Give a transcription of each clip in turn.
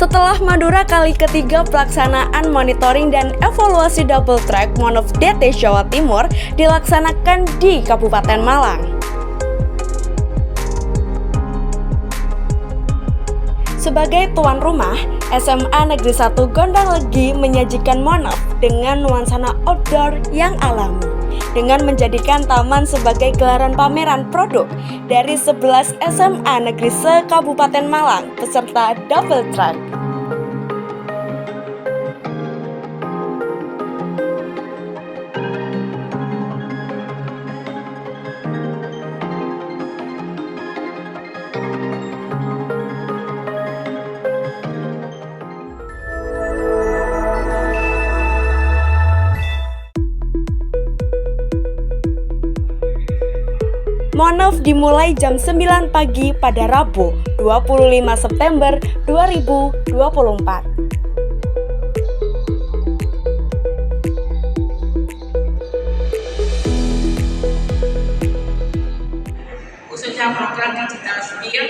Setelah Madura kali ketiga pelaksanaan monitoring dan evaluasi double track Monov DT Jawa Timur dilaksanakan di Kabupaten Malang. Sebagai tuan rumah, SMA Negeri 1 Gondang Legi menyajikan Monov dengan nuansa outdoor yang alami, dengan menjadikan taman sebagai gelaran pameran produk dari 11 SMA Negeri se-Kabupaten Malang peserta double track. Monov dimulai jam 9 pagi pada Rabu, 25 September 2024. Khususnya program digital skill,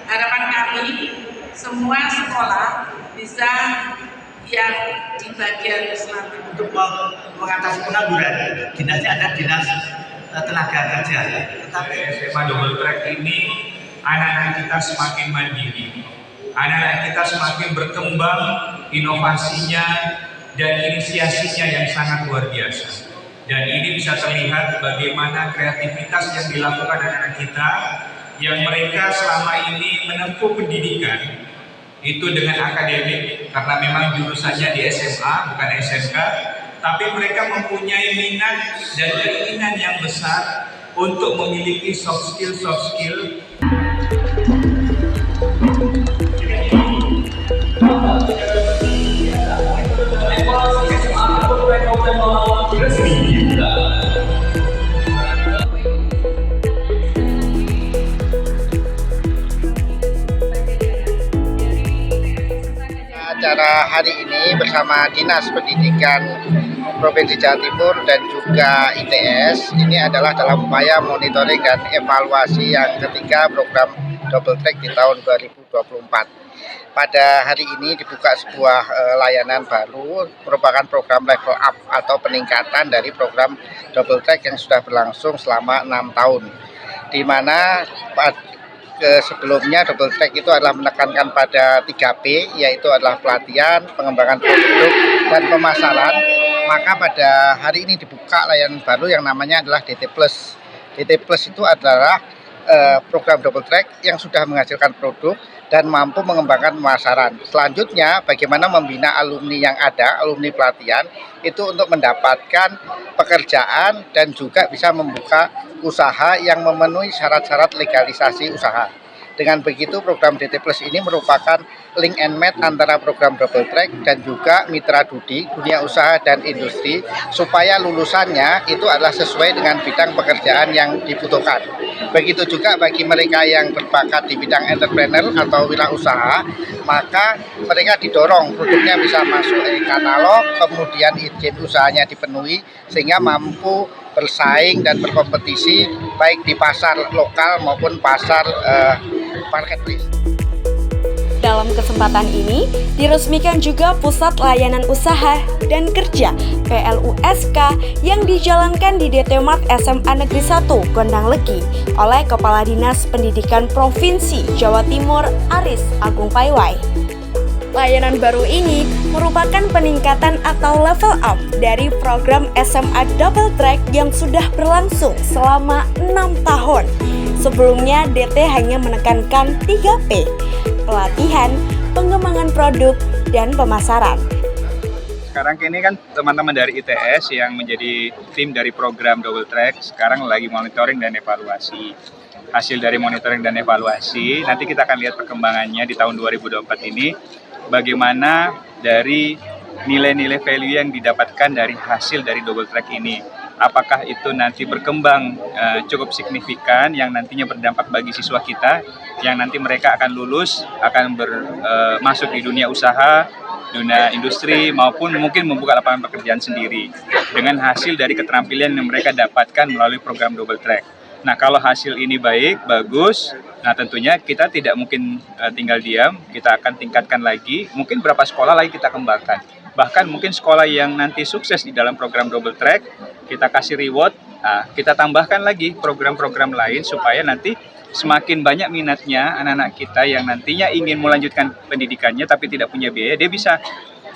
harapan kami semua sekolah bisa yang di bagian selatan untuk mengatasi pengangguran. Dinasnya ada dinas tenaga kerja, tetapi SMA double track ini anak-anak kita semakin mandiri, anak-anak kita semakin berkembang inovasinya dan inisiasinya yang sangat luar biasa. Dan ini bisa terlihat bagaimana kreativitas yang dilakukan anak-anak kita, yang mereka selama ini menempuh pendidikan itu dengan akademik karena memang jurusannya di SMA bukan SMK, tapi mereka mempunyai minat dan keinginan yang besar untuk memiliki soft skill. Acara hari ini bersama Dinas Pendidikan Provinsi Jawa Timur dan juga ITS ini adalah dalam upaya monitoring dan evaluasi yang ketiga program double track di tahun 2024. Pada hari ini dibuka sebuah layanan baru, merupakan program level up atau peningkatan dari program double track yang sudah berlangsung selama 6 tahun, di mana sebelumnya double track itu adalah menekankan pada 3P, yaitu adalah pelatihan, pengembangan produk, dan pemasaran. Maka pada hari ini dibuka layanan baru yang namanya adalah DT Plus. DT Plus itu adalah program double track yang sudah menghasilkan produk dan mampu mengembangkan pemasaran. Selanjutnya, bagaimana membina alumni yang ada, alumni pelatihan, itu untuk mendapatkan pekerjaan dan juga bisa membuka usaha yang memenuhi syarat-syarat legalisasi usaha. Dengan begitu, program DT Plus ini merupakan link and match antara program double track dan juga mitra Dudi, dunia usaha dan industri, supaya lulusannya itu adalah sesuai dengan bidang pekerjaan yang dibutuhkan. Begitu juga bagi mereka yang berbakat di bidang entrepreneur atau wirausaha, maka mereka didorong produknya bisa masuk e-katalog, kemudian izin usahanya dipenuhi, sehingga mampu bersaing dan berkompetisi baik di pasar lokal maupun pasar marketplace. Dalam kesempatan ini, diresmikan juga Pusat Layanan Usaha dan Kerja PLUSK yang dijalankan di DT Mart SMA Negeri 1 Gondang Legi oleh Kepala Dinas Pendidikan Provinsi Jawa Timur Aris Agung Paiwai. Layanan baru ini merupakan peningkatan atau level up dari program SMA Double Track yang sudah berlangsung selama 6 tahun. Sebelumnya DT hanya menekankan 3P, pelatihan, pengembangan produk, dan pemasaran. Sekarang ini kan teman-teman dari ITS yang menjadi tim dari program double track sekarang lagi monitoring dan evaluasi. Hasil dari monitoring dan evaluasi, nanti kita akan lihat perkembangannya di tahun 2024 ini, bagaimana dari nilai-nilai value yang didapatkan dari hasil dari double track ini. Apakah itu nanti berkembang cukup signifikan yang nantinya berdampak bagi siswa kita, yang nanti mereka akan lulus, akan masuk di dunia usaha, dunia industri, maupun mungkin membuka lapangan pekerjaan sendiri dengan hasil dari keterampilan yang mereka dapatkan melalui program double track. Nah, kalau hasil ini baik, bagus, Nah tentunya kita tidak mungkin tinggal diam, kita akan tingkatkan lagi, mungkin berapa sekolah lagi kita kembangkan. Bahkan mungkin sekolah yang nanti sukses di dalam program double track, kita kasih reward, kita tambahkan lagi program-program lain supaya nanti semakin banyak minatnya anak-anak kita yang nantinya ingin melanjutkan pendidikannya tapi tidak punya biaya, dia bisa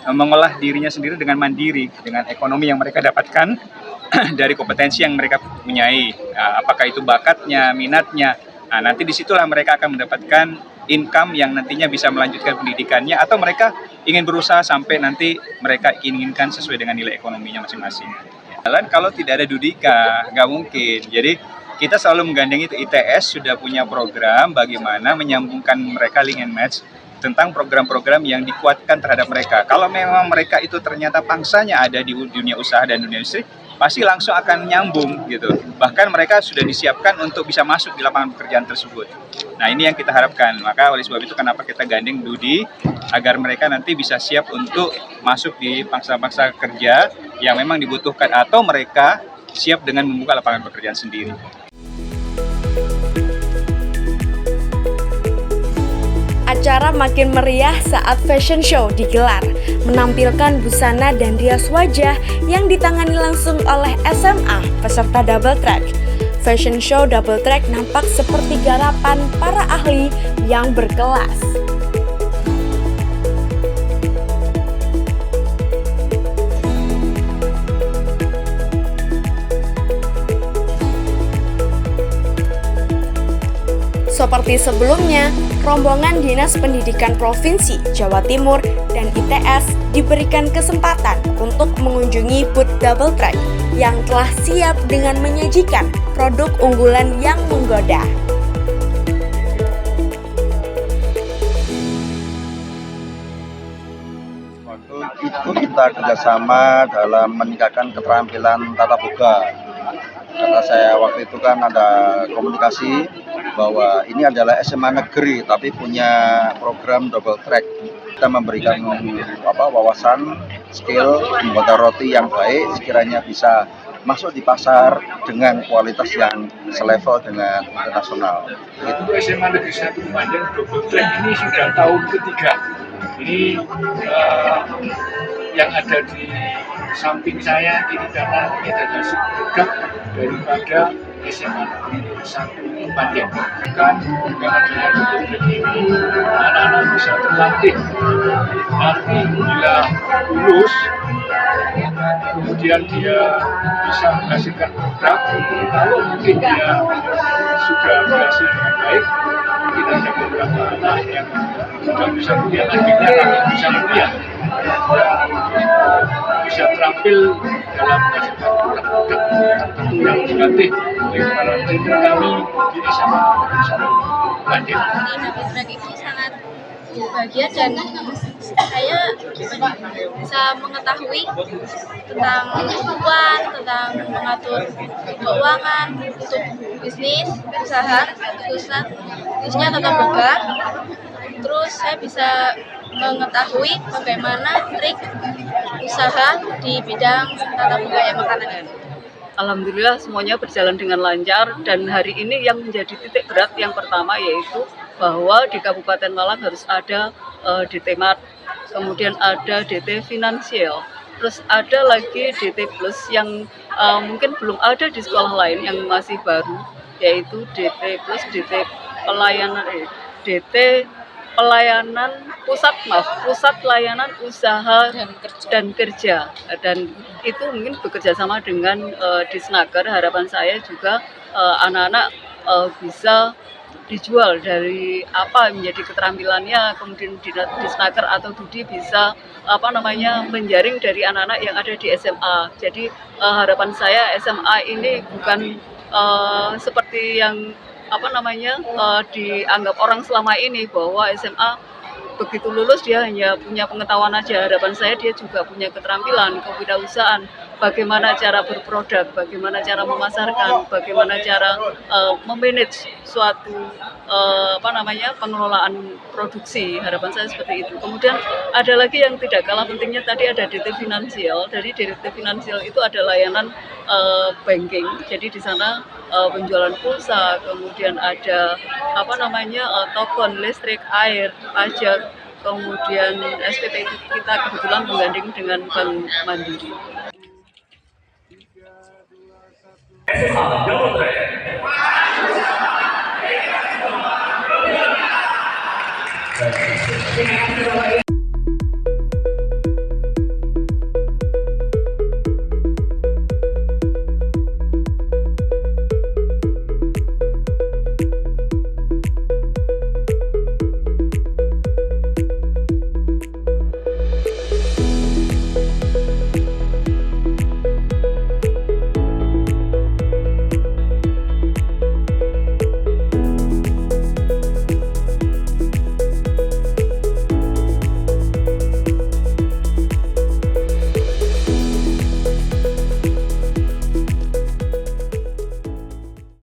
mengolah dirinya sendiri dengan mandiri, dengan ekonomi yang mereka dapatkan dari kompetensi yang mereka punyai. Apakah itu bakatnya, minatnya, nanti disitulah mereka akan mendapatkan income yang nantinya bisa melanjutkan pendidikannya atau mereka ingin berusaha sampai nanti mereka inginkan sesuai dengan nilai ekonominya masing-masing. Kalau tidak ada Dudika, nggak mungkin. Jadi kita selalu menggandeng itu. ITS sudah punya program bagaimana menyambungkan mereka link and match tentang program-program yang dikuatkan terhadap mereka. Kalau memang mereka itu ternyata pangsanya ada di dunia usaha dan dunia industri, pasti langsung akan nyambung gitu. Bahkan mereka sudah disiapkan untuk bisa masuk di lapangan pekerjaan tersebut. Nah ini yang kita harapkan. Maka oleh sebab itu kenapa kita gandeng Dudi agar mereka nanti bisa siap untuk masuk di pangsa-pangsa kerja yang memang dibutuhkan atau mereka siap dengan membuka lapangan pekerjaan sendiri. Acara makin meriah saat fashion show digelar, menampilkan busana dan rias wajah yang ditangani langsung oleh SMA peserta double track. Fashion show double track nampak seperti garapan para ahli yang berkelas. Seperti sebelumnya, rombongan Dinas Pendidikan Provinsi Jawa Timur dan ITS diberikan kesempatan untuk mengunjungi booth double track yang telah siap dengan menyajikan produk unggulan yang menggoda. Itu kita kerjasama dalam meningkatkan keterampilan tata boga. Karena saya waktu itu kan ada komunikasi bahwa ini adalah SMA negeri tapi punya program double track. Kita memberikan wawasan, skill membuat roti yang baik sekiranya bisa masuk di pasar dengan kualitas yang selevel dengan internasional. Untuk SMA Negeri 1 Bandung double track ini sudah tahun ketiga. Ini yang ada di samping saya ini data produk daripada SMA Negeri 1 Bandung. Kan dengan adanya double track ini anak-anak bisa terlatih. Nanti bila lulus kemudian dia bisa menghasilkan produk. Kalau mungkin dia sudah berhasil dengan baik, mungkin ada beberapa anak yang sudah bisa kuliah, akhirnya kami bisa kuliah, bisa terampil dalam menghasilkan produk-produk tertentu yang dilatih oleh para trainer kami di SMA Bandung. Double track ini sangat bahagia dan saya bisa mengetahui tentang uang, tentang mengatur keuangan untuk bisnis, usaha, khususnya tata boga. Terus saya bisa mengetahui bagaimana trik usaha di bidang tata boga yang makanan. Alhamdulillah semuanya berjalan dengan lancar dan hari ini yang menjadi titik berat yang pertama yaitu bahwa di Kabupaten Malang harus ada DT Mart, kemudian ada DT Finansial, terus ada lagi DT Plus yang mungkin belum ada di sekolah lain yang masih baru, yaitu DT Plus, DT pusat layanan usaha dan kerja, dan itu mungkin bekerja sama dengan Disnaker. Harapan saya juga anak-anak bisa dijual dari apa menjadi keterampilannya, kemudian Disnaker atau Dudi bisa menjaring dari anak-anak yang ada di SMA. Jadi harapan saya SMA ini bukan seperti yang dianggap orang selama ini bahwa SMA begitu lulus dia hanya punya pengetahuan aja. Harapan saya dia juga punya keterampilan, kewirausahaan, bagaimana cara berproduk, bagaimana cara memasarkan, bagaimana cara memanage suatu pengelolaan produksi. Harapan saya seperti itu. Kemudian ada lagi yang tidak kalah pentingnya, tadi ada DT Finansial. Dari DT Finansial itu ada layanan banking. Jadi di sana penjualan pulsa, kemudian ada token listrik, air, pajak, kemudian SPP kita kebetulan menggandeng dengan Bank Mandiri.